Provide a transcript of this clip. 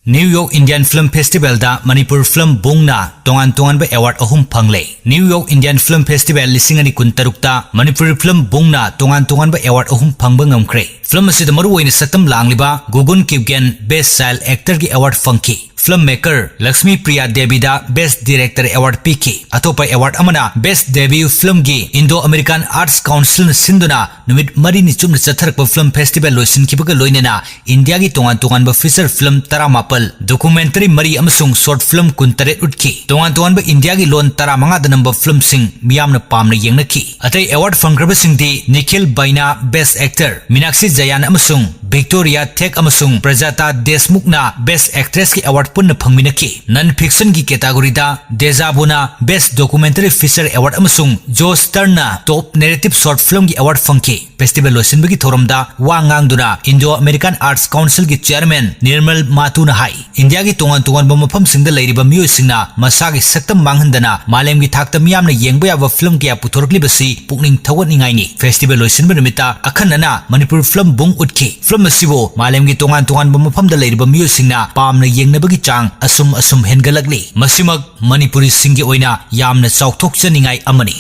New York Indian Film Festival da Manipur Film Boong na tonganba award ahum phangle. New York Indian Film Festival lisingani kuntaruk da Manipur Film Boong na tonganba award ahum phangba ngamkre. Film asida maruoina saktam langliba Gugun Kipgen Best Child Actor ki award phangki. Filmmaker Lakshmi Priya Devi da Best Director Award piki. Atopa award amana Best Debut Film gi Indo-American Arts Council sinduna numit mari ni chumna chatharakpa film festival loisin kibaga loinena India gi tonganba feature film taramapal documentary mari amasung short film kuntare utki. Tonganba India gi lon taramanga danamba film sing miyamna pamna yengnaki. Atai award fangraba singdi Nikhil Baina Best Actor, Minakshi Jayan amasung Victoria Thek amasung Prajata Desmukh na Best Actress ki award punna phangminaki. Non-fiction ki category da Dejabuna Best Documentary Feature Award amasung Joe Stern Top Narrative Short Film ki award phangki. Festival loisinbagi thoramda wa ngangduna Indo-American Arts Council ki Chairman Nirmal Matuna hai India ki tonganba mafam singda leiriba miyoi singna masagi saktam manghandana Malemgi thakta miyamna yengba yaba film kya puthorklibasi pukning thawatningai ni. Festival loisinba numita akhanana Manipur Film Boong utki. Film asibo Malemgi tonganba mafamda leiriba miyoi singna pamna yengnabagi chang asum hengatlakli. Masimak Manipuri singgi oina yamna chawthokchaningai amani.